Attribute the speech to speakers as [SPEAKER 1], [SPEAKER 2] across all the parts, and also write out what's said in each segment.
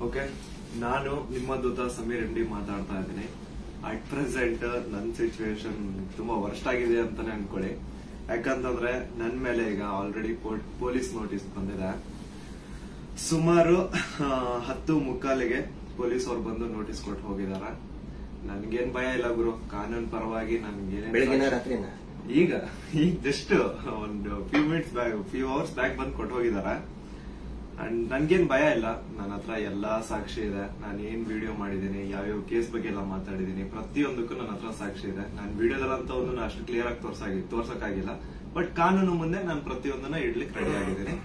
[SPEAKER 1] Okay, ನಾನು ನಿಮ್ಮ ದೂತ Sameer M D ಮಾತಾಡ್ತಾ ಇದ್ದೀನಿ. ಅಟ್ ಪ್ರೆಸೆಂಟ್ ನನ್ನ ಸಿಚುವೇಶನ್ ತುಂಬಾ ವರ್ಸ್ಟ್ ಆಗಿದೆ ಅಂತಾನೆ ಅನ್ಕೊಳ್ಳಿ. ಯಾಕಂತಂದ್ರೆ ನನ್ ಮೇಲೆ ಈಗ ಆಲ್ರೆಡಿ ಪೊಲೀಸ್ ನೋಟಿಸ್ ಬಂದಿದೆ. ಸುಮಾರು 10:45ಗೆ ಪೊಲೀಸ್ ಅವ್ರು ಬಂದು ನೋಟಿಸ್ ಕೊಟ್ಟು ಹೋಗಿದಾರ. ನನ್ಗೇನ್ ಭಯ ಇಲ್ಲ ಗುರು, ಕಾನೂನು ಪರವಾಗಿ ನನ್ಗೇನ್ ಈಗ ಜಸ್ಟ್ ಒಂದು ಫ್ಯೂ ಅವರ್ಸ್ ಬ್ಯಾಕ್ ಬಂದು ಕೊಟ್ಟು ಹೋಗಿದಾರ. ಅಂಡ್ ನನ್ಗೇನ್ ಭಯ ಇಲ್ಲ. ನನ್ನ ಹತ್ರ ಎಲ್ಲಾ ಸಾಕ್ಷಿ ಇದೆ. ನಾನು ಏನ್ ವಿಡಿಯೋ ಮಾಡಿದೀನಿ, ಯಾವ್ಯಾವ ಕೇಸ್ ಬಗ್ಗೆ ಎಲ್ಲ ಮಾತಾಡಿದೀನಿ, ಪ್ರತಿಯೊಂದಕ್ಕೂ ನನ್ನ ಹತ್ರ ಸಾಕ್ಷಿ ಇದೆ. ನಾನು ವಿಡಿಯೋದಲ್ಲಂತ ಒಂದು ಅಷ್ಟು ಕ್ಲಿಯರ್ ಆಗಿ ತೋರ್ಸಕ್ಕಾಗಿಲ್ಲ, ಬಟ್ ಕಾನೂನು ಮುಂದೆ ನಾನು ಪ್ರತಿಯೊಂದನ್ನ ಇಡ್ಲಿಕ್ಕೆ ರೆಡಿ ಆಗಿದ್ದೀನಿ.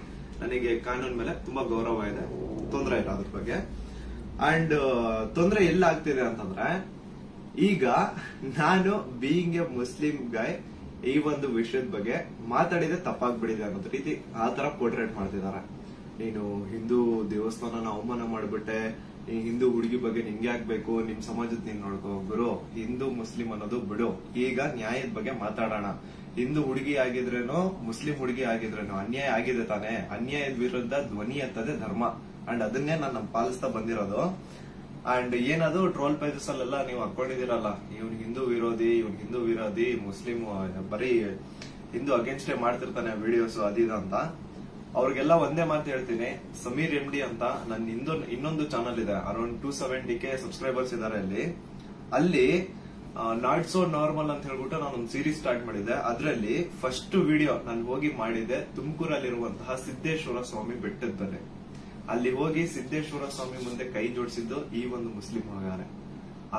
[SPEAKER 1] ನನಗೆ ಕಾನೂನು ಮೇಲೆ ತುಂಬಾ ಗೌರವ ಇದೆ, ತೊಂದರೆ ಇಲ್ಲ ಅದ್ರ ಬಗ್ಗೆ. ಅಂಡ್ ತೊಂದರೆ ಎಲ್ಲ ಆಗ್ತಿದೆ ಅಂತಂದ್ರೆ, ಈಗ ನಾನು ಬೀಯಿಂಗ್ ಎ ಮುಸ್ಲಿಂ ಗಾಯ್ ಈ ಒಂದು ವಿಷಯದ ಬಗ್ಗೆ ಮಾತಾಡಿದ್ರೆ ತಪ್ಪಾಗ್ಬಿಡಿದೆ ಅನ್ನೋ ರೀತಿ ಆ ತರ ಪೋರ್ಟ್ರೇಟ್ ಮಾಡ್ತಿದಾರೆ. ನೀನು ಹಿಂದೂ ದೇವಸ್ಥಾನನ ಅವಮಾನ ಮಾಡ್ಬಿಟ್ಟೆ, ಈ ಹಿಂದೂ ಹುಡುಗಿ ಬಗ್ಗೆ ನಿಂಗೆ ಆಗ್ಬೇಕು, ನಿಮ್ ಸಮಾಜದ ನೀನ್ ನೋಡ್ಕೋ. ಗುರು, ಹಿಂದೂ ಮುಸ್ಲಿಂ ಅನ್ನೋದು ಬಿಡು, ಈಗ ನ್ಯಾಯದ ಬಗ್ಗೆ ಮಾತಾಡೋಣ. ಹಿಂದೂ ಹುಡುಗಿ ಆಗಿದ್ರೇನು ಮುಸ್ಲಿಂ ಹುಡುಗಿ ಆಗಿದ್ರೇನು ಅನ್ಯಾಯ ಆಗಿದೆ ತಾನೆ. ಅನ್ಯಾಯದ ವಿರುದ್ಧ ಧ್ವನಿ ಎತ್ತದೇ ಧರ್ಮ. ಅಂಡ್ ಅದನ್ನೇ ನಾನು ಪಾಲಿಸ್ತಾ ಬಂದಿರೋದು. ಅಂಡ್ ಏನದು ಟ್ರೋಲ್ ಪೇಜಸ್ ಅಲ್ಲೆಲ್ಲ ನೀವು ಹಾಕೊಂಡಿದಿರಲ್ಲ, ಇವ್ನ್ ಹಿಂದೂ ವಿರೋಧಿ ಮುಸ್ಲಿಂ ಬರೀ ಹಿಂದೂ ಅಗೇನ್ಸ್ಟ್ ಮಾಡ್ತಿರ್ತಾನೆ ವಿಡಿಯೋಸ್ ಅದಿದ ಅಂತ. ಅವ್ರಿಗೆಲ್ಲ ಒಂದೇ ಮಾತು ಹೇಳ್ತೀನಿ, ಸಮೀರ್ ಎಂ ಡಿ ಅಂತ ನನ್ನ ಇನ್ನೊಂದು ಚಾನಲ್ ಇದೆ, ಅರೌಂಡ್ 270K ಸಬ್ಸ್ಕ್ರೈಬರ್ಸ್ ಇದಾರೆ. ಅಲ್ಲಿ ನಾಟ್ ಸೋ ನಾರ್ಮಲ್ ಅಂತ ಹೇಳ್ಬಿಟ್ಟು ನಾನೊಂದು ಸೀರೀಸ್ ಸ್ಟಾರ್ಟ್ ಮಾಡಿದ್ದೆ. ಅದರಲ್ಲಿ ಫಸ್ಟ್ ವಿಡಿಯೋ ನಾನು ಹೋಗಿ ಮಾಡಿದ್ದೆ ತುಮಕೂರಲ್ಲಿರುವಂತಹ ಸಿದ್ದೇಶ್ವರ ಸ್ವಾಮಿ ಬೆಟ್ಟದ ಬೆಲೆ. ಅಲ್ಲಿ ಹೋಗಿ ಸಿದ್ದೇಶ್ವರ ಸ್ವಾಮಿ ಮುಂದೆ ಕೈ ಜೋಡಿಸಿದ್ದು ಈ ಒಂದು ಮುಸ್ಲಿಂ ಹುಡುಗಾನೆ.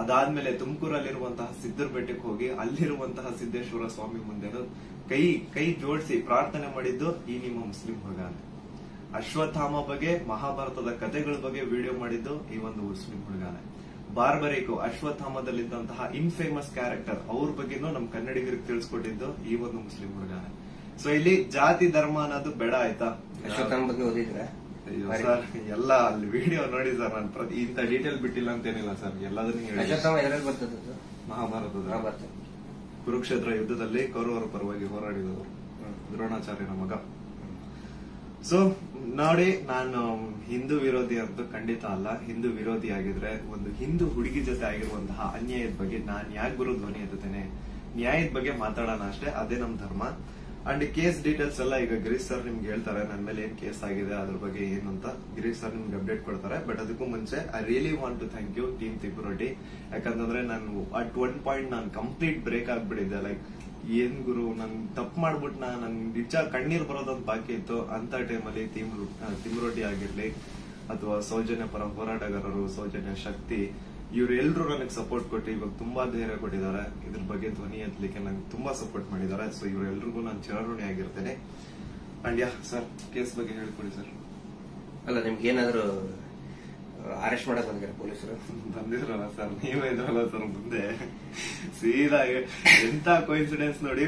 [SPEAKER 1] ಅದಾದ್ಮೇಲೆ ತುಮಕೂರಲ್ಲಿರುವಂತಹ ಸಿದ್ದರ ಬೆಟ್ಟಕ್ಕೆ ಹೋಗಿ ಅಲ್ಲಿರುವಂತಹ ಸಿದ್ದೇಶ್ವರ ಸ್ವಾಮಿ ಮುಂದೆನು ಕೈ ಜೋಡಿಸಿ ಪ್ರಾರ್ಥನೆ ಮಾಡಿದ್ದು ಈ ನಿಮ್ಮ ಮುಸ್ಲಿಂ ಹುಡುಗಾನೆ. ಅಶ್ವತ್ಥಾಮ ಬಗ್ಗೆ, ಮಹಾಭಾರತದ ಕಥೆಗಳ ಬಗ್ಗೆ ವಿಡಿಯೋ ಮಾಡಿದ್ದು ಈ ಒಂದು ಮುಸ್ಲಿಂ ಹುಡುಗಾನೆ. ಬಾರ್ಬರಿಕು ಅಶ್ವತ್ಥಾಮದಲ್ಲಿದ್ದಂತಹ ಇನ್ಫೇಮಸ್ ಕ್ಯಾರೆಕ್ಟರ್ ಅವ್ರ ಬಗ್ಗೆನೂ ನಮ್ ಕನ್ನಡಿಗರಿಗೆ ತಿಳಿಸ್ಕೊಟ್ಟಿದ್ದು ಈ ಒಂದು ಮುಸ್ಲಿಂ ಹುಡುಗಾನೆ. ಸೊ ಇಲ್ಲಿ ಜಾತಿ ಧರ್ಮ ಅನ್ನೋದು ಬೇಡ, ಆಯ್ತಾ?
[SPEAKER 2] ಅಶ್ವತ್ಥಾಮ ಬಗ್ಗೆ ಓದಿದ್ರೆ
[SPEAKER 1] ಸರ್ ಎಲ್ಲ ಅಲ್ಲಿ ವಿಡಿಯೋ ನೋಡಿ ಸರ್. ನಾನು ಇಂತ ಡೀಟೇಲ್ ಬಿಟ್ಟಿಲ್ಲ ಅಂತೇನಿಲ್ಲ ಸರ್, ಎಲ್ಲದನ್ನು ಹೇಳಿ. ಮಹಾಭಾರತದ ಕುರುಕ್ಷೇತ್ರ ಯುದ್ಧದಲ್ಲಿ ಕೌರವರ ಪರವಾಗಿ ಹೋರಾಡಿದವರು ದ್ರೋಣಾಚಾರ್ಯನ ಮಗ. ಸೊ ನೋಡಿ, ನಾನು ಹಿಂದೂ ವಿರೋಧಿ ಅಂತೂ ಖಂಡಿತ ಅಲ್ಲ. ಹಿಂದೂ ವಿರೋಧಿ ಆಗಿದ್ರೆ ಒಂದು ಹಿಂದೂ ಹುಡುಗಿ ಜೊತೆ ಆಗಿರುವಂತಹ ಅನ್ಯಾಯದ ಬಗ್ಗೆ ನಾನ್ ಯಾಕೆ ಗುರು ಧ್ವನಿ ಎತ್ತುತ್ತೇನೆ? ನ್ಯಾಯದ ಬಗ್ಗೆ ಮಾತಾಡೋಣ ಅಷ್ಟೇ, ಅದೇ ನಮ್ ಧರ್ಮ. ಅಂಡ್ ಕೇಸ್ ಡೀಟೇಲ್ಸ್ ಎಲ್ಲ ಈಗ ಗಿರೀಶ್ ಸರ್ ನಿಮ್ಗೆ ಹೇಳ್ತಾರೆ, ನನ್ನ ಮೇಲೆ ಏನ್ ಕೇಸ್ ಆಗಿದೆ ಅದ್ರ ಬಗ್ಗೆ ಏನು ಅಂತ ಗಿರೀಶ್ ಸರ್ ನಿಮ್ಗೆ ಅಪ್ಡೇಟ್ ಕೊಡ್ತಾರೆ. ಬಟ್ ಅದಕ್ಕೂ ಮುಂಚೆ I really want to thank you team Tippuroddi. ಯಾಕಂತಂದ್ರೆ ನಾನು ಅಟ್ ಒನ್ ಪಾಯಿಂಟ್ ನಾನು ಕಂಪ್ಲೀಟ್ ಬ್ರೇಕ್ ಆಗ್ಬಿಟ್ಟಿದ್ದೆ. ಲೈಕ್ ಏನ್ ಗುರು, ನನ್ ತಪ್ಪು ಮಾಡ್ಬಿಟ್ನ, ನನ್ ನಿಜ ಕಣ್ಣೀರ್ ಬರೋದೊಂದು ಬಾಕಿ ಇತ್ತು. ಅಂತ ಟೈಮಲ್ಲಿ ತಿಮ್ಮರೊಡ್ಡಿ ಆಗಿರ್ಲಿ ಅಥವಾ ಸೌಜನ್ಯ ಪರ ಹೋರಾಟಗಾರರು, ಸೌಜನ್ಯ ಶಕ್ತಿ, ಇವರೆಲ್ಲರೂ ನನಗೆ ಸಪೋರ್ಟ್ ಕೊಟ್ಟು ಇವಾಗ ತುಂಬಾ ಧೈರ್ಯ ಕೊಟ್ಟಿದ್ದಾರೆ. ಇದ್ರ ಬಗ್ಗೆ ಧ್ವನಿ ಎತ್ತಲಿಕ್ಕೆ ನಂಗೆ ತುಂಬಾ ಸಪೋರ್ಟ್ ಮಾಡಿದ್ದಾರೆ. ಸೊ ಇವರೆಲ್ರಿಗೂ ನಾನು ಚಿರಋಣಿ ಆಗಿರ್ತೇನೆ. ಅಂಡ್ ಯಾ ಸರ್, ಕೇಸ್ ಬಗ್ಗೆ ಹೇಳ್ಕೊಡಿ ಸರ್.
[SPEAKER 2] ಅಲ್ಲ, ನಿಮ್ಗೆ ಏನಾದ್ರು ಅರೆಸ್ಟ್ ಮಾಡಕ್ ಬಂದಿದ್ದಾರೆ ಪೊಲೀಸರು?
[SPEAKER 1] ಬಂದಿದ್ರಲ್ಲ ಸರ್, ನೀವೇ ಇದ್ರಲ್ಲ ಸರ್ ಮುಂದೆ. ಸೀದಾ ಎಂತ ಕೋಇನ್ಸಿಡೆನ್ಸ್ ನೋಡಿ,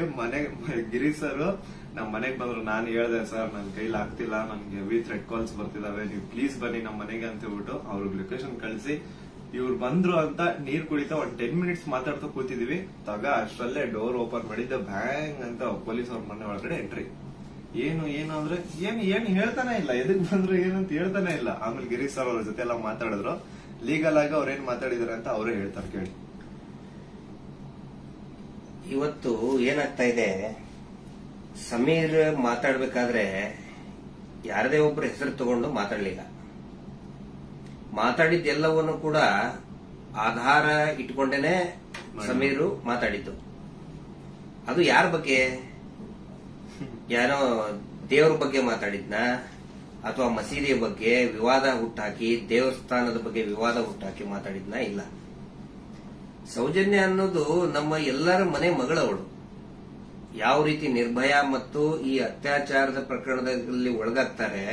[SPEAKER 1] ಗಿರೀಶ್ ಸರ್ ನಮ್ ಮನೆಗ್ ಬಂದ್ರು. ನಾನು ಹೇಳ್ದೆ, ಸರ್ ನನ್ ಕೈಲಿ ಆಗ್ತಿಲ್ಲ, ನನ್ಗೆ ಹೆವಿ ಥ್ರೆಡ್ ಕಾಲ್ಸ್ ಬರ್ತಿದಾವೆ, ನೀವು ಪ್ಲೀಸ್ ಬನ್ನಿ ನಮ್ಮ ಮನೆಗೆ ಅಂತ ಹೇಳ್ಬಿಟ್ಟು ಅವ್ರಿಗೆ ಲೊಕೇಶನ್ ಕಳಿಸಿ ಇವ್ರು ಬಂದ್ರು ಅಂತ ನೀರ್ ಕುಡಿತಾ ಒಂದ್ 10 ಮಿನಿಟ್ಸ್ ಮಾತಾಡ್ತಾ ಕೂತಿದೀವಿ. ಅಷ್ಟರಲ್ಲೇ ಡೋರ್ ಓಪನ್ ಮಾಡಿದ್ದ, ಬ್ಯಾಂಗ್ ಅಂತ ಪೊಲೀಸ್ ಅವ್ರ ಮನೆ ಒಳಗಡೆ ಎಂಟ್ರಿ. ಏನು ಅಂದ್ರೆ ಏನು ಹೇಳ್ತಾನೆ ಇಲ್ಲ, ಎದಕ್ ಬಂದ್ರು ಏನಂತ ಹೇಳ್ತಾನೆ ಇಲ್ಲ. ಆಮೇಲೆ ಗಿರೀಶ್ ಸರ್ ಅವ್ರ ಜೊತೆ ಎಲ್ಲ ಮಾತಾಡಿದ್ರು. ಲೀಗಲ್ ಆಗಿ ಅವ್ರೇನ್ ಮಾತಾಡಿದಾರೆ ಅಂತ ಅವರೇ ಹೇಳ್ತಾರೆ, ಕೇಳಿ.
[SPEAKER 2] ಇವತ್ತು ಏನಾಗ್ತಾ ಇದೆ, ಸಮೀರ್ ಮಾತಾಡ್ಬೇಕಾದ್ರೆ ಯಾರದೇ ಒಬ್ಬರ ಹೆಸರು ತಗೊಂಡು ಮಾತಾಡ್ಲಿಲ್ಲ. ಮಾತಾಡಿದ್ದೆಲ್ಲವನ್ನು ಕೂಡ ಆಧಾರ ಇಟ್ಕೊಂಡೇನೆ ಸಮೀರು ಮಾತಾಡಿದ್ದು. ಅದು ಯಾರ ಬಗ್ಗೆ? ಯಾರೋ ದೇವರ ಬಗ್ಗೆ ಮಾತಾಡಿದ್ನ, ಅಥವಾ ಮಸೀದಿಯ ಬಗ್ಗೆ ವಿವಾದ ಹುಟ್ಟಾಕಿ, ದೇವಸ್ಥಾನದ ಬಗ್ಗೆ ವಿವಾದ ಹುಟ್ಟಾಕಿ ಮಾತಾಡಿದ್ನ? ಇಲ್ಲ. ಸೌಜನ್ಯ ಅನ್ನೋದು ನಮ್ಮ ಎಲ್ಲರ ಮನೆ ಮಗಳವಳು. ಯಾವ ರೀತಿ ನಿರ್ಭಯ ಮತ್ತು ಈ ಅತ್ಯಾಚಾರದ ಪ್ರಕರಣದಲ್ಲಿ ಒಳಗಾಗ್ತಾರೆ,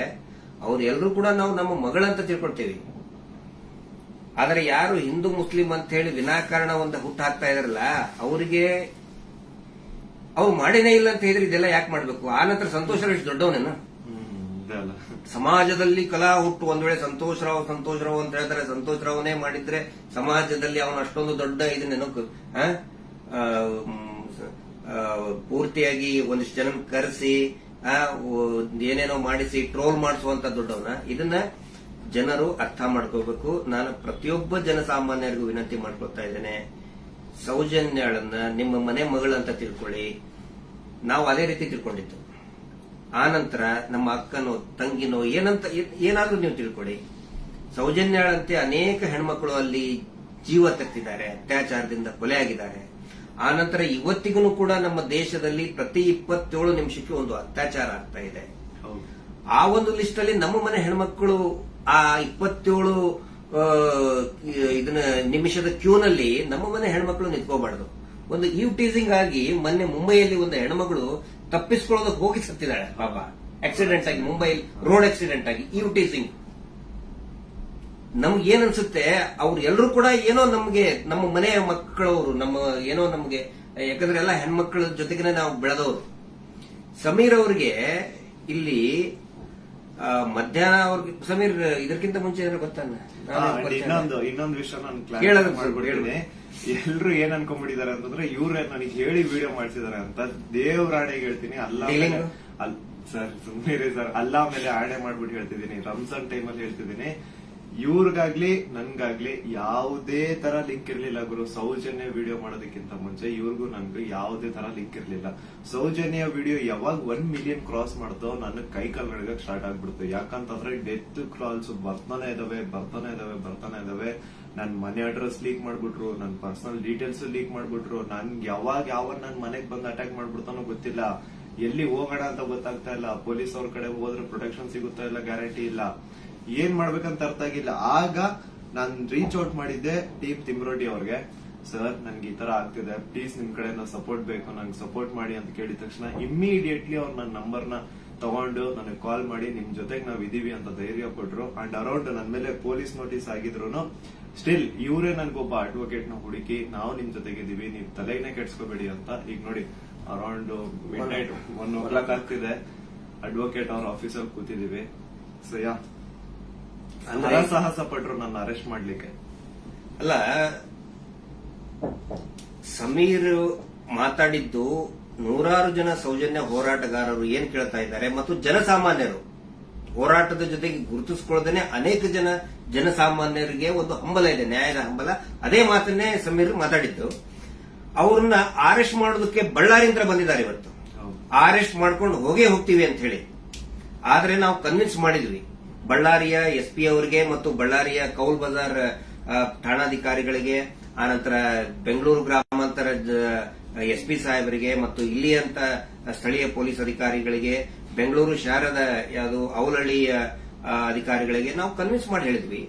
[SPEAKER 2] ಅವ್ರೆಲ್ಲರೂ ಕೂಡ ನಾವು ನಮ್ಮ ಮಗಳಂತ ತಿಳ್ಕೊಳ್ತೀವಿ. ಆದರೆ ಯಾರು ಹಿಂದೂ ಮುಸ್ಲಿಂ ಅಂತ ಹೇಳಿ ವಿನಾಕಾರಣ ಒಂದು ಹುಟ್ಟು ಹಾಕ್ತಾ ಇದಾರಲ್ಲ, ಅವರಿಗೆ ಅವ್ರು ಮಾಡಿನೇ ಇಲ್ಲ ಅಂತ ಹೇಳಿದ್ರೆ ಇದೆಲ್ಲ ಯಾಕೆ ಮಾಡ್ಬೇಕು? ಆ ನಂತರ ಸಂತೋಷ್ ರಾವ್ ಎಷ್ಟು ದೊಡ್ಡವನೇನು? ಸಮಾಜದಲ್ಲಿ ಕಲಾ ಹುಟ್ಟು ಒಂದ್ ವೇಳೆ ಸಂತೋಷ್ ರಾವ್ ಅಂತ ಹೇಳ್ತಾರೆ, ಸಂತೋಷ್ ರಾವ್ನೇ ಮಾಡಿದ್ರೆ ಸಮಾಜದಲ್ಲಿ ಅವನು ಅಷ್ಟೊಂದು ದೊಡ್ಡ ಇದನ್ನೇನೋ ಪೂರ್ತಿಯಾಗಿ ಒಂದಿಷ್ಟು ಜನ ಕರೆಸಿ ಏನೇನೋ ಮಾಡಿಸಿ ಟ್ರೋಲ್ ಮಾಡಿಸುವಂತ ದೊಡ್ಡವನ. ಇದನ್ನ ಜನರು ಅರ್ಥ ಮಾಡ್ಕೋಬೇಕು. ನಾನು ಪ್ರತಿಯೊಬ್ಬ ಜನಸಾಮಾನ್ಯರಿಗೂ ವಿನಂತಿ ಮಾಡ್ಕೊಳ್ತಾ ಇದ್ದೇನೆ, ಸೌಜನ್ಯಳನ್ನ ನಿಮ್ಮ ಮನೆ ಮಗಳಂತ ತಿಳ್ಕೊಳ್ಳಿ. ನಾವು ಅದೇ ರೀತಿ ತಿಳ್ಕೊಂಡಿದ್ದು. ಆನಂತರ ನಮ್ಮ ಅಕ್ಕನೋ ತಂಗಿನೋ ಏನಾದ್ರೂ ನೀವು ತಿಳ್ಕೊಳ್ಳಿ. ಸೌಜನ್ಯಳಂತೆ ಅನೇಕ ಹೆಣ್ಮಕ್ಳು ಅಲ್ಲಿ ಜೀವ ತೆತ್ತಿದ್ದಾರೆ, ಅತ್ಯಾಚಾರದಿಂದ ಕೊಲೆ ಆಗಿದ್ದಾರೆ. ಆನಂತರ ಇವತ್ತಿಗೂ ಕೂಡ ನಮ್ಮ ದೇಶದಲ್ಲಿ ಪ್ರತಿ 27 ನಿಮಿಷಕ್ಕೆ ಒಂದು ಅತ್ಯಾಚಾರ ಆಗ್ತಾ ಇದೆ. ಆ ಒಂದು ಲಿಸ್ಟ್ ಅಲ್ಲಿ ನಮ್ಮ ಮನೆ ಹೆಣ್ಮಕ್ಳು ಆ 27 ಇದನ್ನ ನಿಮಿಷದ ಕ್ಯೂನಲ್ಲಿ ನಮ್ಮ ಮನೆ ಹೆಣ್ಮಕ್ಳು ನಿಂತ್ಕೋಬಾರ್ದು. ಒಂದು ಈವ್ ಟೀಸಿಂಗ್ ಆಗಿ ಮೊನ್ನೆ ಮುಂಬೈಯಲ್ಲಿ ಒಂದು ಹೆಣ್ಮಗಳು ತಪ್ಪಿಸ್ಕೊಳ್ಳೋದಕ್ಕೆ ಹೋಗಿ ಸತ್ತಿದ್ದಾಳೆ ಪಾಪ, ಆಕ್ಸಿಡೆಂಟ್ ಆಗಿ, ಮುಂಬೈ ರೋಡ್ ಆಕ್ಸಿಡೆಂಟ್ ಆಗಿ. ಈವ್ ಟೀಸಿಂಗ್ ನಮ್ಗೆ ಏನ್ ಅನ್ಸುತ್ತೆ, ಅವ್ರು ಎಲ್ಲರೂ ಕೂಡ ಏನೋ ನಮ್ಗೆ ನಮ್ಮ ಮನೆಯ ಮಕ್ಕಳವರು, ನಮ್ಮ ಏನೋ ನಮ್ಗೆ, ಯಾಕಂದ್ರೆ ಎಲ್ಲ ಹೆಣ್ಮಕ್ಳ ಜೊತೆಗೆ ನಾವು ಬೆಳೆದವರು. ಸಮೀರ್ ಅವ್ರಿಗೆ ಇಲ್ಲಿ ಮಧ್ಯಾಹ್ನ ಅವ್ರಿಗೆ, ಸಮೀರ್ ಇದಕ್ಕಿಂತ ಮುಂಚೆ ಏನಾದ್ರು ಗೊತ್ತಾನ?
[SPEAKER 1] ಇನ್ನೊಂದು ವಿಷಯ ನಾನು ಕ್ಲಾರಿಫೈ ಮಾಡ್ಬಿಡ್ತೀನಿ. ಎಲ್ರು ಏನ್ ಅನ್ಕೊಂಡ್ಬಿಟ್ಟಿದ್ದಾರೆ ಅಂತಂದ್ರೆ ಇವ್ರೆ ನನಗೆ ಹೇಳಿ ವಿಡಿಯೋ ಮಾಡ್ಸಿದಾರೆ ಅಂತ. ದೇವ್ರ ಆಣೆಗೆ ಹೇಳ್ತೀನಿ, ಸರ್ ಸುಮ್ಮನೆ ಸರ್, ಅಲ್ಲಾ ಮೇಲೆ ಆಣೆ ಮಾಡ್ಬಿಟ್ಟು ಹೇಳ್ತಿದ್ದೀನಿ, ರಂಜಾನ್ ಟೈಮಲ್ಲಿ ಹೇಳ್ತಿದ್ದೀನಿ. ಇವ್ರಿಗಾಗ್ಲಿ ನನ್ಗಾಗ್ಲಿ ಯಾವುದೇ ತರ ಲಿಂಕ್ ಇರ್ಲಿಲ್ಲ ಗುರು. ಸೌಜನ್ಯ ವಿಡಿಯೋ ಮಾಡೋದಕ್ಕಿಂತ ಮುಂಚೆ ಇವ್ರಿಗೂ ನನ್ಗೂ ಯಾವುದೇ ತರ ಲಿಂಕ್ ಇರ್ಲಿಲ್ಲ. ಸೌಜನ್ಯ ವಿಡಿಯೋ ಯಾವಾಗ 1 ಮಿಲಿಯನ್ ಕ್ರಾಸ್ ಮಾಡ್ತೋ ನನ್ನ ಕೈ ಕಾಲು ನಡಗಕ್ ಸ್ಟಾರ್ಟ್ ಆಗ್ಬಿಡ್ತು. ಯಾಕಂತಂದ್ರೆ ಡೆತ್ ಕಾಲ್ಸ್ ಬರ್ತಾನೆ ಇದಾವೆ. ನನ್ ಮನೆ ಅಡ್ರೆಸ್ ಲೀಕ್ ಮಾಡ್ಬಿಟ್ರು, ನನ್ ಪರ್ಸನಲ್ ಡೀಟೇಲ್ಸ್ ಲೀಕ್ ಮಾಡ್ಬಿಟ್ರು. ನನ್ಗೆ ಯಾವ ನನ್ ಮನೆಗ್ ಬಂದು ಅಟ್ಯಾಕ್ ಮಾಡ್ಬಿಡ್ತಾನೋ ಗೊತ್ತಿಲ್ಲ. ಎಲ್ಲಿ ಹೋಗೋಣ ಅಂತ ಗೊತ್ತಾಗ್ತಾ ಇಲ್ಲ. ಪೊಲೀಸ್ ಅವ್ರ ಕಡೆ ಹೋದ್ರೆ ಪ್ರೊಟೆಕ್ಷನ್ ಸಿಗುತ್ತಾ ಇಲ್ಲ, ಗ್ಯಾರಂಟಿ ಇಲ್ಲ. ಏನ್ ಮಾಡ್ಬೇಕಂತ ಅರ್ಥ ಆಗಿಲ್ಲ. ಆಗ ನಾನ್ ರೀಚ್ ಔಟ್ ಮಾಡಿದ್ದೆ ಟೀಮ್ ತಿಮ್ರೋಟಿ ಅವ್ರಿಗೆ. ಸರ್ ನನ್ಗೆ ಈ ತರ ಆಗ್ತಿದೆ, ಪ್ಲೀಸ್ ನಿಮ್ ಕಡೆ ಸಪೋರ್ಟ್ ಬೇಕು, ನಂಗೆ ಸಪೋರ್ಟ್ ಮಾಡಿ ಅಂತ ಕೇಳಿದ ತಕ್ಷಣ ಇಮ್ಮಿಡಿಯೇಟ್ಲಿ ಅವ್ರು ನನ್ನ ನಂಬರ್ನ ತಗೊಂಡು ನನಗೆ ಕಾಲ್ ಮಾಡಿ ನಿಮ್ ಜೊತೆಗೆ ನಾವ್ ಇದೀವಿ ಅಂತ ಧೈರ್ಯ ಕೊಟ್ರು. ಅಂಡ್ ಅರೌಂಡ್ ನನ್ ಮೇಲೆ ಪೊಲೀಸ್ ನೋಟಿಸ್ ಆಗಿದ್ರು ಸ್ಟಿಲ್ ಇವರೇ ನನ್ಗೊಬ್ಬ ಅಡ್ವೊಕೇಟ್ ನ ಹುಡುಕಿ ನಾವು ನಿಮ್ ಜೊತೆಗಿದೀವಿ, ನೀವ್ ತಲೆನೇ ಕೆಡ್ಸ್ಕೋಬೇಡಿ ಅಂತ. ಈಗ ನೋಡಿ ಅರೌಂಡ್ ಮಿಡ್ ನೈಟ್ 1 ಆಗ್ತಿದೆ, ಅಡ್ವೊಕೇಟ್ ಅವ್ರ ಆಫೀಸಲ್ಲಿ ಕೂತಿದೀವಿ. ಸೊ ಯಾ ಸಾಹಸ ಪಟ್ರು ನನ್ನ ಅರೆಸ್ಟ್ ಮಾಡ್ಲಿಕ್ಕೆ.
[SPEAKER 2] ಅಲ್ಲ, ಸಮೀರ್ ಮಾತಾಡಿದ್ದು ನೂರಾರು ಜನ ಸೌಜನ್ಯ ಹೋರಾಟಗಾರರು ಏನ್ ಕೇಳ್ತಾ ಇದ್ದಾರೆ ಮತ್ತು ಜನಸಾಮಾನ್ಯರು ಹೋರಾಟದ ಜೊತೆಗೆ ಗುರುತಿಸಿಕೊಳ್ಳದೇನೆ ಅನೇಕ ಜನಸಾಮಾನ್ಯರಿಗೆ ಒಂದು ಹಂಬಲ ಇದೆ, ನ್ಯಾಯದ ಹಂಬಲ. ಅದೇ ಮಾತನ್ನೇ ಸಮೀರ್ ಮಾತಾಡಿದ್ದು. ಅವ್ರನ್ನ ಅರೆಸ್ಟ್ ಮಾಡೋದಕ್ಕೆ ಬಳ್ಳಾರಿಯಿಂದ ಬಂದಿದ್ದಾರೆ ಇವತ್ತು. ಅರೆಸ್ಟ್ ಮಾಡ್ಕೊಂಡು ಹೋಗ್ತೀವಿ ಅಂತ ಹೇಳಿ. ಆದ್ರೆ ನಾವು ಕನ್ವಿನ್ಸ್ ಮಾಡಿದ್ವಿ ಬಳ್ಳಾರಿಯ SP ಅವರಿಗೆ ಮತ್ತು ಬಳ್ಳಾರಿಯ ಕೌಲ್ ಬಜಾರ್ ಠಾಣಾಧಿಕಾರಿಗಳಿಗೆ, ಆನಂತರ ಬೆಂಗಳೂರು ಗ್ರಾಮಾಂತರ SP ಸಾಹೇಬರಿಗೆ ಮತ್ತು ಇಲ್ಲಿಯಂತ ಸ್ಥಳೀಯ ಪೊಲೀಸ್ ಅಧಿಕಾರಿಗಳಿಗೆ, ಬೆಂಗಳೂರು ಶಹರದ ಯಾವುದು ಅವಲಹಳ್ಳಿಯ ಅಧಿಕಾರಿಗಳಿಗೆ ನಾವು ಕನ್ವಿನ್ಸ್ ಮಾಡಿ ಹೇಳಿದ್ವಿ.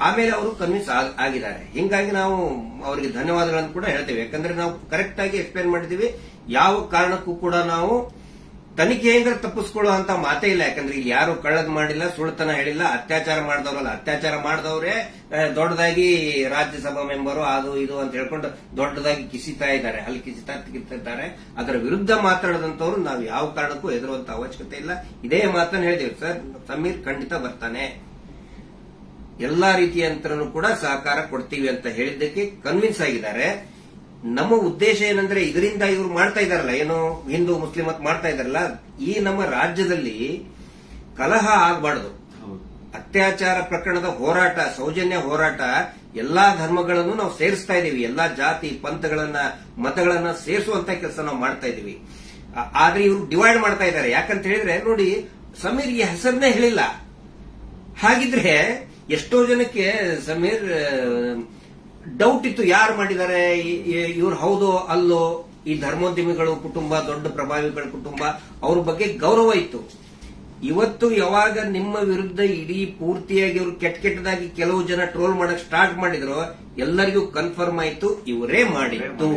[SPEAKER 2] ಆಮೇಲೆ ಅವರು ಕನ್ವಿನ್ಸ್ ಆಗಿದ್ದಾರೆ. ಹಿಂಗಾಗಿ ನಾವು ಅವರಿಗೆ ಧನ್ಯವಾದಗಳನ್ನು ಕೂಡ ಹೇಳ್ತೇವೆ. ಯಾಕಂದ್ರೆ ನಾವು ಕರೆಕ್ಟ್ ಆಗಿ ಎಕ್ಸ್ಪ್ಲೇನ್ ಮಾಡಿದೀವಿ. ಯಾವ ಕಾರಣಕ್ಕೂ ಕೂಡ ನಾವು ತನಿಖೆಯಿಂದ ತಪ್ಪಿಸ್ಕೊಳ್ಳುವಂತ ಮಾತೇ ಇಲ್ಲ. ಯಾಕಂದ್ರೆ ಇಲ್ಲಿ ಯಾರು ಕಳ್ಳದ್ ಮಾಡಿಲ್ಲ, ಸುಳ್ತನ ಹೇಳಿಲ್ಲ, ಅತ್ಯಾಚಾರ ಮಾಡಿದವರಲ್ಲ. ಅತ್ಯಾಚಾರ ಮಾಡಿದವರೇ ದೊಡ್ಡದಾಗಿ ರಾಜ್ಯಸಭಾ ಮೆಂಬರು ಅದು ಇದು ಅಂತ ಹೇಳ್ಕೊಂಡು ದೊಡ್ಡದಾಗಿ ಕಿಸಿತಾ ಇದ್ದಾರೆ, ಅಲ್ಲಿ ಕಿಸಿತಾರೆ. ಅದರ ವಿರುದ್ಧ ಮಾತಾಡದಂತವ್ರು ನಾವು ಯಾವ ಕಾರಣಕ್ಕೂ ಹೆದರುವಂತ ಅವಶ್ಯಕತೆ ಇಲ್ಲ. ಇದೇ ಮಾತನ್ನು ಹೇಳಿದೇವೆ ಸರ್, ಸಮೀರ್ ಖಂಡಿತ ಬರ್ತಾನೆ, ಎಲ್ಲಾ ರೀತಿಯಂತರನು ಕೂಡ ಸಹಕಾರ ಕೊಡ್ತೀವಿ ಅಂತ ಹೇಳಿದ್ದಕ್ಕೆ ಕನ್ವಿನ್ಸ್ ಆಗಿದ್ದಾರೆ. ನಮ್ಮ ಉದ್ದೇಶ ಏನಂದ್ರೆ ಇದರಿಂದ ಇವರು ಮಾಡ್ತಾ ಇದಾರಲ್ಲ, ಏನು ಹಿಂದೂ ಮುಸ್ಲಿಂ ಅಂತ ಮಾಡ್ತಾ ಇದಾರಲ್ಲ, ಈ ನಮ್ಮ ರಾಜ್ಯದಲ್ಲಿ ಕಲಹ ಆಗಬಾರ್ದು. ಅತ್ಯಾಚಾರ ಪ್ರಕರಣದ ಹೋರಾಟ, ಸೌಜನ್ಯ ಹೋರಾಟ, ಎಲ್ಲಾ ಧರ್ಮಗಳನ್ನು ನಾವು ಸೇರಿಸ್ತಾ ಇದೀವಿ. ಎಲ್ಲಾ ಜಾತಿ ಪಂಥಗಳನ್ನ ಮತಗಳನ್ನ ಸೇರಿಸುವಂತ ಕೆಲಸ ನಾವು ಮಾಡ್ತಾ ಇದೀವಿ. ಆದ್ರೆ ಇವರು ಡಿವೈಡ್ ಮಾಡ್ತಾ ಇದ್ದಾರೆ. ಯಾಕಂತ ಹೇಳಿದ್ರೆ ನೋಡಿ, ಸಮೀರ್ಗೆ ಹೆಸರನ್ನೇ ಹೇಳಿಲ್ಲ. ಹಾಗಿದ್ರೆ ಎಷ್ಟೋ ಜನಕ್ಕೆ ಸಮೀರ್ ಡೌಟ್ ಇತ್ತು, ಯಾರು ಮಾಡಿದ್ದಾರೆ, ಇವ್ರು ಹೌದೋ ಅಲ್ಲೋ. ಈ ಧರ್ಮೋದ್ಯಮಿಗಳು ಕುಟುಂಬ, ದೊಡ್ಡ ಪ್ರಭಾವಿಗಳ ಕುಟುಂಬ, ಅವ್ರ ಬಗ್ಗೆ ಗೌರವ ಇತ್ತು. ಇವತ್ತು ಯಾವಾಗ ನಿಮ್ಮ ವಿರುದ್ಧ ಇಡೀ ಪೂರ್ತಿಯಾಗಿ ಇವರು ಕೆಟ್ಟದಾಗಿ ಕೆಲವು ಜನ ಟ್ರೋಲ್ ಮಾಡಕ್ ಸ್ಟಾರ್ಟ್ ಮಾಡಿದ್ರು, ಎಲ್ಲರಿಗೂ ಕನ್ಫರ್ಮ್ ಆಯ್ತು ಇವರೇ ಮಾಡಿದ್ದು,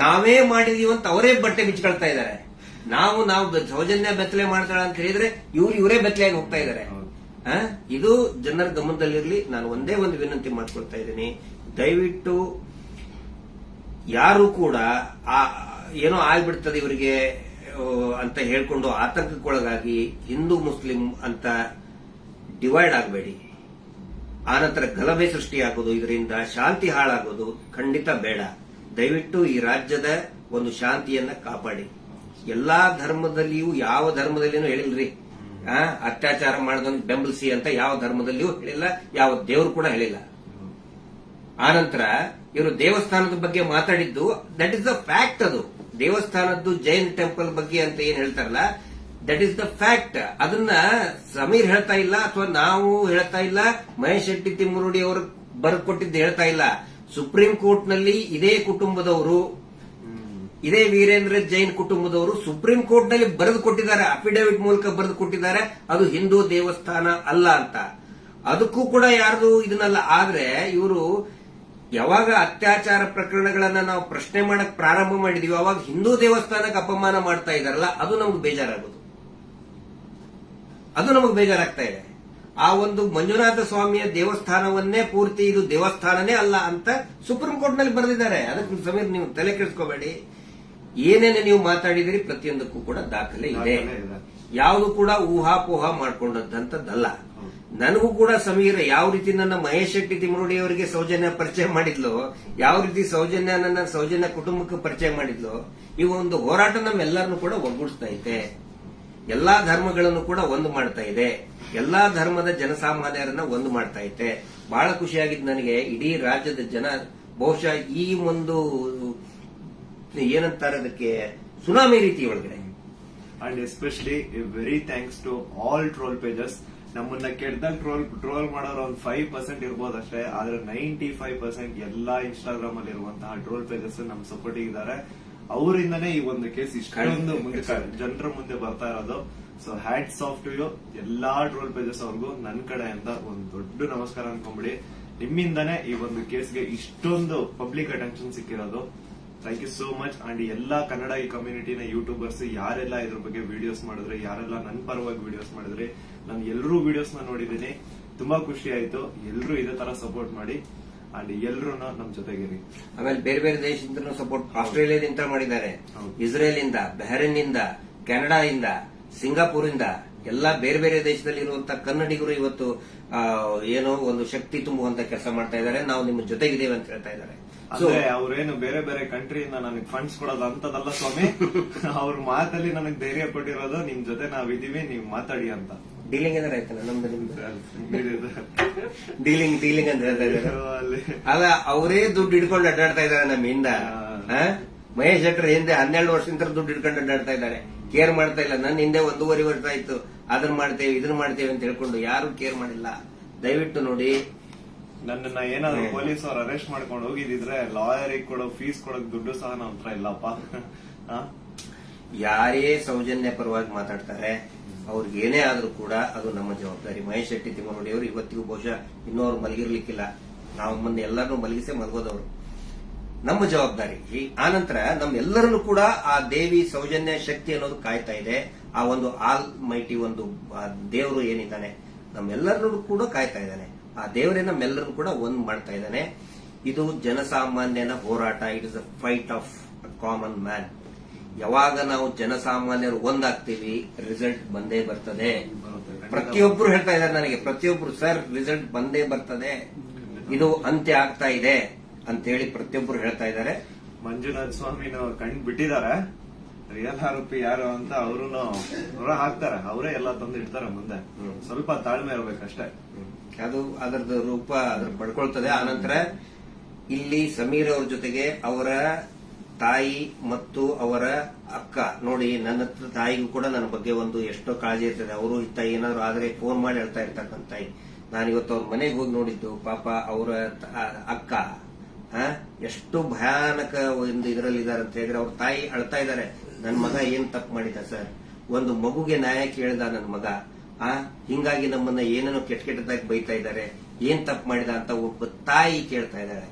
[SPEAKER 2] ನಾವೇ ಮಾಡಿದೀವಿ ಅಂತ ಅವರೇ ಬಟ್ಟೆ ಬಿಚ್ಕೊಳ್ತಾ ಇದ್ದಾರೆ. ನಾವು ಸೌಜನ್ಯ ಬೆತ್ತಲೆ ಮಾಡ್ತಾಳ ಅಂತ ಹೇಳಿದ್ರೆ ಇವರೇ ಬೆತ್ತಲೆಯಾಗಿ ಹೋಗ್ತಾ ಇದ್ದಾರೆ. ಇದು ಜನರ ಗಮನದಲ್ಲಿರಲಿ. ನಾನು ಒಂದೇ ಒಂದು ವಿನಂತಿ ಮಾಡ್ಕೊಳ್ತಾ ಇದ್ದೀನಿ, ದಯವಿಟ್ಟು ಯಾರು ಕೂಡ ಏನೋ ಆಗ್ಬಿಡ್ತದೆ ಇವರಿಗೆ ಅಂತ ಹೇಳ್ಕೊಂಡು ಆತಂಕಕ್ಕೊಳಗಾಗಿ ಹಿಂದೂ ಮುಸ್ಲಿಂ ಅಂತ ಡಿವೈಡ್ ಆಗಬೇಡಿ. ಆನಂತರ ಗಲಭೆ ಸೃಷ್ಟಿಯಾಗೋದು, ಇದರಿಂದ ಶಾಂತಿ ಹಾಳಾಗೋದು ಖಂಡಿತ ಬೇಡ. ದಯವಿಟ್ಟು ಈ ರಾಜ್ಯದ ಒಂದು ಶಾಂತಿಯನ್ನ ಕಾಪಾಡಿ. ಎಲ್ಲಾ ಧರ್ಮದಲ್ಲಿಯೂ ಯಾವ ಧರ್ಮದಲ್ಲಿನೂ ಹೇಳಿಲ್ರಿ ಅತ್ಯಾಚಾರ ಮಾಡಿದವನ್ ಬೆಂಬಲಿಸಿ ಅಂತ ಯಾವ ಧರ್ಮದಲ್ಲಿಯೂ ಹೇಳಿಲ್ಲ, ಯಾವ ದೇವರು ಕೂಡ ಹೇಳಿಲ್ಲ. ಆನಂತರ ಇವರು ದೇವಸ್ಥಾನದ ಬಗ್ಗೆ ಮಾತಾಡಿದ್ದು ದಟ್ ಇಸ್ ದ ಫ್ಯಾಕ್ಟ್. ಅದು ದೇವಸ್ಥಾನದ್ದು ಜೈನ್ ಟೆಂಪಲ್ ಬಗ್ಗೆ ಅಂತ ಏನ್ ಹೇಳ್ತಾರಲ್ಲ, ದಟ್ ಇಸ್ ದ ಫ್ಯಾಕ್ಟ್. ಅದನ್ನ ಸಮೀರ್ ಹೇಳ್ತಾ ಇಲ್ಲ, ಅಥವಾ ನಾವು ಹೇಳ್ತಾ ಇಲ್ಲ, ಮಹೇಶ್ ಶೆಟ್ಟಿ ತಿಮ್ಮರುಡಿ ಅವರು ಬರೆದುಕೊಟ್ಟಿದ್ದು ಹೇಳ್ತಾ ಇಲ್ಲ. ಸುಪ್ರೀಂ ಕೋರ್ಟ್ ನಲ್ಲಿ ಇದೇ ಕುಟುಂಬದವರು, ಇದೇ ವೀರೇಂದ್ರ ಜೈನ್ ಕುಟುಂಬದವರು ಸುಪ್ರೀಂ ಕೋರ್ಟ್ ನಲ್ಲಿ ಬರೆದು ಕೊಟ್ಟಿದ್ದಾರೆ, ಅಫಿಡವಿಟ್ ಮೂಲಕ ಬರೆದು ಕೊಟ್ಟಿದ್ದಾರೆ, ಅದು ಹಿಂದೂ ದೇವಸ್ಥಾನ ಅಲ್ಲ ಅಂತ. ಅದಕ್ಕೂ ಕೂಡ ಯಾರ್ದು ಇದನ್ನಲ್ಲ. ಆದ್ರೆ ಇವರು ಯಾವಾಗ ಅತ್ಯಾಚಾರ ಪ್ರಕರಣಗಳನ್ನ ನಾವು ಪ್ರಶ್ನೆ ಮಾಡಕ್ ಪ್ರಾರಂಭ ಮಾಡಿದೀವಿ, ಅವಾಗ ಹಿಂದೂ ದೇವಸ್ಥಾನಕ್ಕೆ ಅಪಮಾನ ಮಾಡ್ತಾ ಇದಾರಲ್ಲ, ಅದು ನಮ್ಗೆ ಬೇಜಾರಾಗೋದು, ಅದು ನಮಗೆ ಬೇಜಾರಾಗ್ತಾ ಇದೆ. ಆ ಒಂದು ಮಂಜುನಾಥ ಸ್ವಾಮಿಯ ದೇವಸ್ಥಾನವನ್ನೇ ಪೂರ್ತಿ ಇದು ದೇವಸ್ಥಾನನೇ ಅಲ್ಲ ಅಂತ ಸುಪ್ರೀಂ ಕೋರ್ಟ್ ನಲ್ಲಿ ಬರೆದಿದ್ದಾರೆ. ಅದಕ್ಕೆ ಸಮೀರ್ ನೀವು ತಲೆ ಕೆಡಿಸ್ಕೋಬೇಡಿ. ಏನೇನು ನೀವು ಮಾತಾಡಿದಿರಿ ಪ್ರತಿಯೊಂದಕ್ಕೂ ಕೂಡ ದಾಖಲೆ ಇದೆ. ಯಾವುದು ಕೂಡ ಊಹಾಪೋಹ ಮಾಡ್ಕೊಂಡಂತದ್ದಲ್ಲ. ನನಗೂ ಕೂಡ ಸಮೀರ್ ಯಾವ ರೀತಿ ನನ್ನ ಮಹೇಶ್ ಶೆಟ್ಟಿ ತಿಮ್ಮರುಡಿ ಅವರಿಗೆ ಸೌಜನ್ಯ ಪರಿಚಯ ಮಾಡಿದ್ಲು, ಯಾವ ರೀತಿ ಸೌಜನ್ಯ ಕುಟುಂಬಕ್ಕೆ ಪರಿಚಯ ಮಾಡಿದ್ಲು, ಈ ಒಂದು ಹೋರಾಟ ನಮ್ಮೆಲ್ಲರನ್ನು ಕೂಡ ಒಗ್ಗೂಡಿಸ್ತಾ ಇದೆ. ಎಲ್ಲಾ ಧರ್ಮಗಳನ್ನು ಕೂಡ ಒಂದು ಮಾಡ್ತಾ ಇದೆ, ಎಲ್ಲಾ ಧರ್ಮದ ಜನಸಾಮಾನ್ಯರನ್ನ ಒಂದು ಮಾಡ್ತಾ ಇದೆ. ಬಹಳ ಖುಷಿಯಾಗಿದ್ದು ನನಗೆ. ಇಡೀ ರಾಜ್ಯದ ಜನ ಬಹುಶಃ ಈ ಒಂದು ಏನಂತಾರೆ ಅದಕ್ಕೆ ಸುನಾಮಿ ರೀತಿ ಒಳಗಡೆ.
[SPEAKER 1] And especially very thanks to all troll pages. ನಮ್ಮನ್ನ ಕೆಟ್ಟದಾಗ ಟ್ರೋಲ್ ಮಾಡೋರು ಒಂದು 5% ಇರ್ಬೋದಷ್ಟೇ, ಆದ್ರೆ 95% ಎಲ್ಲಾ ಇನ್ಸ್ಟಾಗ್ರಾಮ್ ಅಲ್ಲಿ ಇರುವಂತಹ ಟ್ರೋಲ್ ಪೇಜಸ್ ನಮ್ ಸಪೋರ್ಟ್ ಇದ್ದಾರೆ. ಅವರಿಂದನೇ ಈ ಒಂದು ಕೇಸ್ ಇಷ್ಟೊಂದು ಮುಂದೆ ಜನರ ಮುಂದೆ ಬರ್ತಾ ಇರೋದು. So hats off to you ಎಲ್ಲಾ ಟ್ರೋಲ್ ಪೇಜಸ್ ಅವ್ರಿಗೂ ನನ್ನ ಕಡೆಯಿಂದ ಒಂದು ದೊಡ್ಡ ನಮಸ್ಕಾರ ಅನ್ಕೊಂಬಿಡಿ. ನಿಮ್ಮಿಂದಾನೇ ಈ ಒಂದು ಕೇಸ್ಗೆ ಇಷ್ಟೊಂದು ಪಬ್ಲಿಕ್ ಅಟೆನ್ಷನ್ ಸಿಕ್ಕಿರೋದು. Thank you so much. And ಎಲ್ಲಾ ಕನ್ನಡ ಈ ಕಮ್ಯುನಿಟಿನ ಯೂಟ್ಯೂಬರ್ಸ್ ಯಾರೆಲ್ಲ ಇದ್ರ ಬಗ್ಗೆ ವಿಡಿಯೋಸ್ ಮಾಡಿದ್ರೆ, ಯಾರೆಲ್ಲ ನನ್ನ ಪರವಾಗಿ ವಿಡಿಯೋಸ್ ಮಾಡಿದ್ರಿ, ನಾನು ಎಲ್ಲರೂ ವಿಡಿಯೋಸ್ ನ ನೋಡಿದೀನಿ. ತುಂಬಾ ಖುಷಿ ಆಯ್ತು. ಎಲ್ಲರೂ ಇದೇ ತರ ಸಪೋರ್ಟ್ ಮಾಡಿ ಅಂಡ್ ಎಲ್ಲರೂ ನಮ್ ಜೊತೆಗಿರಿ.
[SPEAKER 2] ಆಮೇಲೆ ಬೇರೆ ಬೇರೆ ದೇಶದಿಂದ ಸಪೋರ್ಟ್, ಆಸ್ಟ್ರೇಲಿಯಾದಿಂದ ಮಾಡಿದ್ದಾರೆ, ಇಸ್ರೇಲ್ ಇಂದ, ಬಹರೇನ್ ಇಂದ, ಕೆನಡಾ ಇಂದ, ಸಿಂಗಾಪುರ್ ಇಂದ, ಎಲ್ಲಾ ಬೇರೆ ಬೇರೆ ದೇಶದಲ್ಲಿ ಇರುವಂತಹ ಕನ್ನಡಿಗರು ಇವತ್ತು ಏನೋ ಒಂದು ಶಕ್ತಿ ತುಂಬುವಂತ ಕೆಲಸ ಮಾಡ್ತಾ ಇದ್ದಾರೆ. ನಾವು ನಿಮ್ಮ ಜೊತೆಗಿದ್ದೇವೆ ಅಂತ ಹೇಳ್ತಾ ಇದ್ದಾರೆ.
[SPEAKER 1] ಅಂದ್ರೆ ಅವ್ರೇನು ಬೇರೆ ಬೇರೆ ಕಂಟ್ರಿಯಿಂದ ನನಗೆ ಫಂಡ್ಸ್ ಕೊಡೋದು ಅಂತದಲ್ಲ ಸ್ವಾಮಿ. ಅವ್ರ ಮಾತಲ್ಲಿ ನನಗೆ ಧೈರ್ಯ ಕೊಟ್ಟಿರೋದು ನಿಮ್ ಜೊತೆ ನಾವಿದೀವಿ, ನೀವ್ ಮಾತಾಡಿ ಅಂತ.
[SPEAKER 2] ಡೀಲಿಂಗ್ ಅಂದ್ರೆ ಆಯ್ತಲ್ಲ ನಮ್ದು ನಿಮ್ದು ಡೀಲಿಂಗ್ ಅಂತ ಹೇಳ್ತಾ ಇದ್ದಾರೆ. ಅಲ್ಲ, ಅವರೇ ದುಡ್ಡು ಹಿಡ್ಕೊಂಡು ಅಡ್ಡಾಡ್ತಾ ಇದ್ದಾರೆ ನಮ್ಮಿಂದ. ಮಹೇಶ್ ಶೆಟ್ಟರ್ ಹಿಂದೆ 12 ವರ್ಷದಿಂದ ದುಡ್ಡು ಹಿಡ್ಕೊಂಡು ಅಡ್ಡಾಡ್ತಾ ಇದ್ದಾರೆ. ಕೇರ್ ಮಾಡ್ತಾ ಇಲ್ಲ. ನನ್ನ ಹಿಂದೆ 1.5 ವರ್ಷ ಆಯ್ತು ಅದನ್ನ ಮಾಡ್ತೇವೆ ಇದನ್ನ ಮಾಡ್ತೇವೆ ಅಂತ ಹೇಳ್ಕೊಂಡು ಯಾರು ಕೇರ್ ಮಾಡಿಲ್ಲ. ದಯವಿಟ್ಟು ನೋಡಿ,
[SPEAKER 1] ನನ್ನನ್ನ ಏನಾದ್ರು ಪೊಲೀಸ್ ಅವ್ರು ಅರೆಸ್ಟ್ ಮಾಡ್ಕೊಂಡು ಹೋಗಿದ್ರೆ ಲಾಯರಿಗೆ ಕೊಡೋ ಫೀಸ್ ಕೊಡೋಕ್ ದುಡ್ಡು ಸಹ ನಮ್ಮ ಹತ್ರ ಇಲ್ಲಪ್ಪ.
[SPEAKER 2] ಯಾರೇ ಸೌಜನ್ಯ ಪರವಾಗಿ ಮಾತಾಡ್ತಾರೆ ಅವ್ರಿಗೆ ಏನೇ ಆದ್ರೂ ಕೂಡ ಅದು ನಮ್ಮ ಜವಾಬ್ದಾರಿ. ಮಹೇಶ್ ಶೆಟ್ಟಿ ತಿಮ್ಮರುಡಿ ಅವರು ಇವತ್ತಿಗೂ ಬಹುಶಃ ಇನ್ನೂ ಅವ್ರು ಮಲಗಿರ್ಲಿಕ್ಕಿಲ್ಲ. ನಾವು ಮೊನ್ನೆ ಎಲ್ಲರನ್ನೂ ಮಲಗಿಸೇ ಮಲಗೋದವರು. ನಮ್ಮ ಜವಾಬ್ದಾರಿ. ಆನಂತರ ನಮ್ಮೆಲ್ಲರನ್ನು ಕೂಡ ಆ ದೇವಿ ಸೌಜನ್ಯ ಶಕ್ತಿ ಅನ್ನೋದು ಕಾಯ್ತಾ ಇದೆ. ಆ ಒಂದು ಆಲ್ ಮೈಟಿ ಒಂದು ದೇವರು ಏನಿದ್ದಾನೆ ನಮ್ಮೆಲ್ಲರನ್ನು ಕೂಡ ಕಾಯ್ತಾ ಇದ್ದಾನೆ. ಆ ದೇವರೇ ನಮ್ಮೆಲ್ಲರನ್ನು ಕೂಡ ಒಂದ್ ಮಾಡ್ತಾ ಇದ್ದಾನೆ. ಇದು ಜನಸಾಮಾನ್ಯನ ಹೋರಾಟ. It is a fight of a common man. ಯಾವಾಗ ನಾವು ಜನಸಾಮಾನ್ಯರು ಒಂದಾಗ್ತೀವಿ ರಿಸಲ್ಟ್ ಬಂದೇ ಬರ್ತದೆ. ಪ್ರತಿಯೊಬ್ರು ಹೇಳ್ತಾ ಇದ್ದಾರೆ ನನಗೆ, ಪ್ರತಿಯೊಬ್ರು ಸರ್ ರಿಸಲ್ಟ್ ಬಂದೇ ಬರ್ತದೆ, ಇದು ಅಂತ್ಯ ಆಗ್ತಾ ಇದೆ ಅಂತೇಳಿ ಪ್ರತಿಯೊಬ್ರು ಹೇಳ್ತಾ ಇದ್ದಾರೆ.
[SPEAKER 1] ಮಂಜುನಾಥ ಸ್ವಾಮಿನ ಕಂಡು ಬಿಟ್ಟಿದ್ದಾರೆ. ರಿಯಲ್ ಆರೋಪಿ ಯಾರು ಅಂತ ಅವರು ಹೊರ ಹಾಕ್ತಾರೆ. ಅವರೇ ಎಲ್ಲ ತಂದು ಇಡ್ತಾರೆ ಮುಂದೆ. ಸ್ವಲ್ಪ ತಾಳ್ಮೆ ಇರ್ಬೇಕಷ್ಟೇ.
[SPEAKER 2] ಅದು ಅದರದ್ದು ರೂಪ ಅದ್ರ ಪಡ್ಕೊಳ್ತದೆ. ಆನಂತರ ಇಲ್ಲಿ ಸಮೀರ್ ಅವ್ರ ಜೊತೆಗೆ ಅವರ ತಾಯಿ ಮತ್ತು ಅವರ ಅಕ್ಕ ನೋಡಿ, ನನ್ನ ತಾಯಿಗೂ ಕೂಡ ನನ್ನ ಬಗ್ಗೆ ಒಂದು ಎಷ್ಟೋ ಕಾಳಜಿ ಇರ್ತದೆ. ಅವರು ಇತ್ತ ಏನಾದ್ರು ಆದ್ರೆ ಫೋನ್ ಮಾಡಿ ಹೇಳ್ತಾ ಇರ್ತಕ್ಕಂಥ ತಾಯಿ. ನಾನಿವತ್ತು ಅವ್ರ ಮನೆಗೆ ಹೋಗಿ ನೋಡಿದ್ದು. ಪಾಪ ಅವರ ಅಕ್ಕ ಎಷ್ಟು ಭಯಾನಕ ಒಂದು ಇದರಲ್ಲಿ ಇದಾರೆ ಅಂತ ಹೇಳಿದ್ರೆ, ಅವ್ರ ತಾಯಿ ಅಳ್ತಾ ಇದ್ದಾರೆ. ನನ್ನ ಮಗ ಏನ್ ತಪ್ಪು ಮಾಡಿದ ಸರ್, ಒಂದು ಮಗುಗೆ ನ್ಯಾಯ ಕೇಳಿದ ನನ್ನ ಮಗ, ಹಿಂಗಾಗಿ ನಮ್ಮನ್ನ ಏನೇನೋ ಕೆಟ್ಟದಾಗಿ ಬೈತಾ ಇದ್ದಾರೆ, ಏನ್ ತಪ್ಪು ಮಾಡಿದ ಅಂತ ಒಬ್ಬ ತಾಯಿ ಕೇಳ್ತಾ ಇದ್ದಾಳೆ.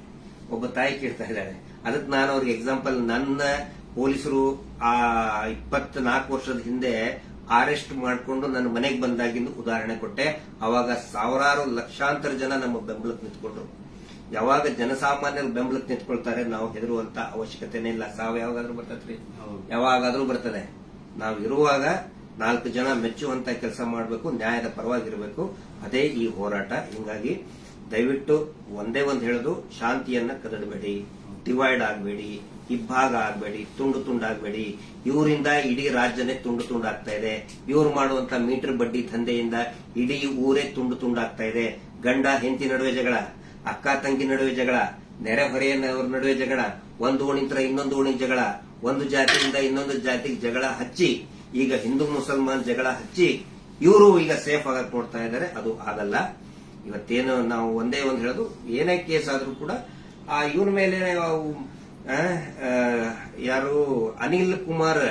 [SPEAKER 2] ಅದಕ್ಕೆ ನಾನು ಅವ್ರಿಗೆ ಎಕ್ಸಾಂಪಲ್, ನನ್ನ ಪೊಲೀಸರು ಆ 24 ವರ್ಷದ ಹಿಂದೆ ಅರೆಸ್ಟ್ ಮಾಡಿಕೊಂಡು ನನ್ನ ಮನೆಗೆ ಬಂದಾಗಿಂದು ಉದಾಹರಣೆ ಕೊಟ್ಟೆ. ಅವಾಗ ಸಾವಿರಾರು ಲಕ್ಷಾಂತರ ಜನ ನಮ್ಮ ಬೆಂಬಲಕ್ಕೆ ನಿಂತ್ಕೊಂಡ್ರು. ಯಾವಾಗ ಜನಸಾಮಾನ್ಯರು ಬೆಂಬಲಕ್ಕೆ ನಿಂತ್ಕೊಳ್ತಾರೆ ನಾವು ಹೆದರುವಂತ ಅವಶ್ಯಕತೆನೇ ಇಲ್ಲ. ಸಾವು ಯಾವಾಗಾದ್ರೂ ಬರ್ತದ್ರಿ, ಯಾವಾಗಾದ್ರೂ ಬರ್ತದೆ. ನಾವು ಇರುವಾಗ 4 ಜನ ಮೆಚ್ಚುವಂತ ಕೆಲಸ ಮಾಡಬೇಕು, ನ್ಯಾಯದ ಪರವಾಗಿರಬೇಕು. ಅದೇ ಈ ಹೋರಾಟ. ಹಿಂಗಾಗಿ ದಯವಿಟ್ಟು ಒಂದೇ ಒಂದು ಹೇಳೋದು, ಶಾಂತಿಯನ್ನ ಕದಡಬೇಡಿ, ಡಿವೈಡ್ ಆಗಬೇಡಿ, ಇಬ್ಬಾಗ ಆಗಬೇಡಿ, ತುಂಡು ತುಂಡಾಗಬೇಡಿ. ಇವರಿಂದ ಇಡೀ ರಾಜ್ಯನೇ ತುಂಡು ತುಂಡಾಗ್ತಾ ಇದೆ. ಇವ್ರು ಮಾಡುವಂತ ಮೀಟರ್ ಬಡ್ಡಿ ದಂಧೆಯಿಂದ ಇಡೀ ಊರೇ ತುಂಡು ತುಂಡಾಗ್ತಾ ಇದೆ. ಗಂಡ ಹೆಂಡತಿ ನಡುವೆ ಜಗಳ, ಅಕ್ಕ ತಂಗಿ ನಡುವೆ ಜಗಳ, ನೆರೆಹೊರೆಯವ್ರ ನಡುವೆ ಜಗಳ, ಒಂದು ಓಣಿಂತ್ರ ಇನ್ನೊಂದು ಓಣಿಗೆ ಜಗಳ, ಒಂದು ಜಾತಿಯಿಂದ ಇನ್ನೊಂದು ಜಾತಿಗೆ ಜಗಳ ಹಚ್ಚಿ, ಈಗ ಹಿಂದೂ ಮುಸಲ್ಮಾನ್ ಜಗಳ ಹಚ್ಚಿ ಇವರು ಈಗ ಸೇಫ್ ಆಗಕ್ ನೋಡ್ತಾ ಇದ್ದಾರೆ. ಅದು ಆಗಲ್ಲ. ಇವತ್ತೇನು ನಾವು ಒಂದೇ ಒಂದು ಹೇಳೋದು, ಏನೇ ಕೇಸ್ ಆದ್ರೂ ಕೂಡ ಇವನ ಮೇಲೆ ಯಾರು Anil Kumar,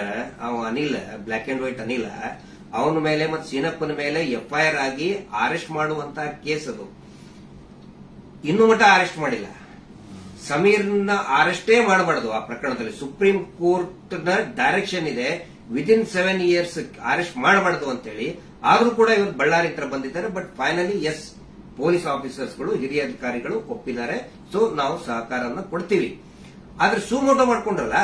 [SPEAKER 2] Anil black and white Anil, ಅವನ ಮೇಲೆ ಮತ್ತು ಸೀನಪ್ಪನ ಮೇಲೆ ಎಫ್ಐಆರ್ ಆಗಿ ಅರೆಸ್ಟ್ ಮಾಡುವಂತ ಕೇಸ್ ಅದು. ಇನ್ನೂ ಮಟ್ಟ ಅರೆಸ್ಟ್ ಮಾಡಿಲ್ಲ. ಸಮೀರ್ನ ಅರೆಸ್ಟೇ ಮಾಡಬಾರ್ದು ಆ ಪ್ರಕರಣದಲ್ಲಿ. ಸುಪ್ರೀಂ ಕೋರ್ಟ್ ನ ಡೈರೆಕ್ಷನ್ ಇದೆ, ವಿದಿನ್ 7 years ಅರೆಸ್ಟ್ ಮಾಡಬಾರ್ದು ಅಂತೇಳಿ. ಆದ್ರೂ ಕೂಡ ಇವತ್ತು ಬಳ್ಳಾರಿ ಹತ್ರ ಬಂದಿದ್ದಾರೆ. ಬಟ್ ಫೈನಲಿ ಎಸ್, ಪೊಲೀಸ್ ಆಫೀಸರ್ಸ್ಗಳು, ಹಿರಿಯ ಅಧಿಕಾರಿಗಳು ಒಪ್ಪಿದ್ದಾರೆ. ಸೊ ನಾವು ಸಹಕಾರವನ್ನು ಕೊಡ್ತೀವಿ. ಆದ್ರೆ ಸುಮೋಟೋ ಮಾಡ್ಕೊಂಡ್ರಲ್ಲ,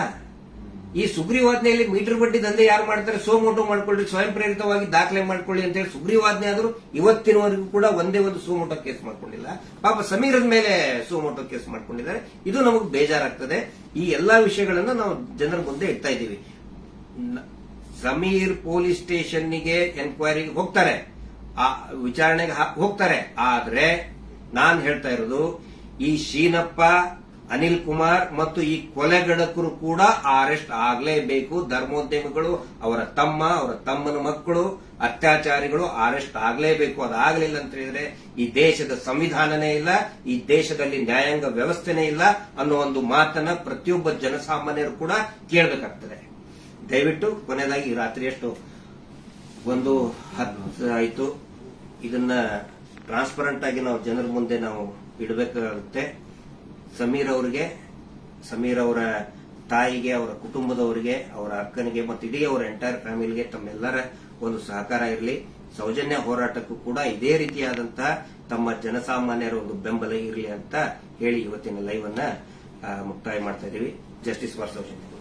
[SPEAKER 2] ಈ ಸುಗ್ರೀವಾಜ್ಞೆಯಲ್ಲಿ ಮೀಟರ್ ಬಡ್ಡಿ ದಂಧೆ ಯಾರು ಮಾಡ್ತಾರೆ, ಸುಮೋಟೋ ಮಾಡ್ಕೊಳ್ಳಿ, ಸ್ವಯಂ ಪ್ರೇರಿತವಾಗಿ ದಾಖಲೆ ಮಾಡ್ಕೊಳ್ಳಿ ಅಂತ ಹೇಳಿ ಸುಗ್ರೀವಾಜ್ಞೆ ಆದರೂ ಇವತ್ತಿನವರೆಗೂ ಕೂಡ ಒಂದೇ ಒಂದು ಸುಮೋಟೋ ಕೇಸ್ ಮಾಡ್ಕೊಂಡಿಲ್ಲ. ಪಾಪ ಸಮೀರದ ಮೇಲೆ ಸುಮೋಟೋ ಕೇಸ್ ಮಾಡ್ಕೊಂಡಿದ್ದಾರೆ. ಇದು ನಮಗೆ ಬೇಜಾರಾಗ್ತದೆ. ಈ ಎಲ್ಲಾ ವಿಷಯಗಳನ್ನ ನಾವು ಜನರ ಮುಂದೆ ಇಡ್ತಾ ಇದ್ದೀವಿ. ಸಮೀರ್ ಪೊಲೀಸ್ ಸ್ಟೇಷನ್ಗೆ ಎನ್ಕ್ವೈರಿಗೆ ಹೋಗ್ತಾರೆ, ವಿಚಾರಣೆಗೆ ಹೋಗ್ತಾರೆ. ಆದ್ರೆ ನಾನ್ ಹೇಳ್ತಾ ಇರೋದು, ಈ ಶೀನಪ್ಪ, ಅನಿಲ್ ಕುಮಾರ್ ಮತ್ತು ಈ ಕೊಲೆಗಡಕರು ಕೂಡ ಅರೆಸ್ಟ್ ಆಗಲೇಬೇಕು. ಧರ್ಮೋದ್ಯಮಿಗಳು, ಅವರ ತಮ್ಮ, ಅವರ ತಮ್ಮನ ಮಕ್ಕಳು, ಅತ್ಯಾಚಾರಿಗಳು ಅರೆಸ್ಟ್ ಆಗಲೇಬೇಕು. ಅದಾಗಲಿಲ್ಲ ಅಂತ ಹೇಳಿದ್ರೆ ಈ ದೇಶದ ಸಂವಿಧಾನನೇ ಇಲ್ಲ, ಈ ದೇಶದಲ್ಲಿ ನ್ಯಾಯಾಂಗ ವ್ಯವಸ್ಥೆನೇ ಇಲ್ಲ ಅನ್ನೋ ಒಂದು ಮಾತನ್ನ ಪ್ರತಿಯೊಬ್ಬ ಜನಸಾಮಾನ್ಯರು ಕೂಡ ಕೇಳಬೇಕಾಗ್ತದೆ. ದಯವಿಟ್ಟು ಕೊನೆಯದಾಗಿ ರಾತ್ರಿ ಎಷ್ಟು 1:10 ಆಯಿತು. ಇದನ್ನ ಟ್ರಾನ್ಸ್ಪರೆಂಟ್ ಆಗಿ ನಾವು ಜನರ ಮುಂದೆ ನಾವು ಇಡಬೇಕಾಗುತ್ತೆ. ಸಮೀರ್ ಅವರಿಗೆ, ಸಮೀರ್ ಅವರ ತಾಯಿಗೆ, ಅವರ ಕುಟುಂಬದವರಿಗೆ, ಅವರ ಅಕ್ಕನಿಗೆ ಮತ್ತು ಇಡೀ ಅವರ ಎಂಟೈರ್ ಫ್ಯಾಮಿಲಿಗೆ ತಮ್ಮೆಲ್ಲರ ಒಂದು ಸಹಕಾರ ಇರಲಿ. ಸೌಜನ್ಯ ಹೋರಾಟಕ್ಕೂ ಕೂಡ ಇದೇ ರೀತಿಯಾದಂತಹ ತಮ್ಮ ಜನಸಾಮಾನ್ಯರ ಒಂದು ಬೆಂಬಲ ಇರಲಿ ಅಂತ ಹೇಳಿ ಇವತ್ತಿನ ಲೈವ್ ಅನ್ನ ಮುಕ್ತಾಯ ಮಾಡ್ತಾ ಇದ್ದೀವಿ. Justice for Soujanya.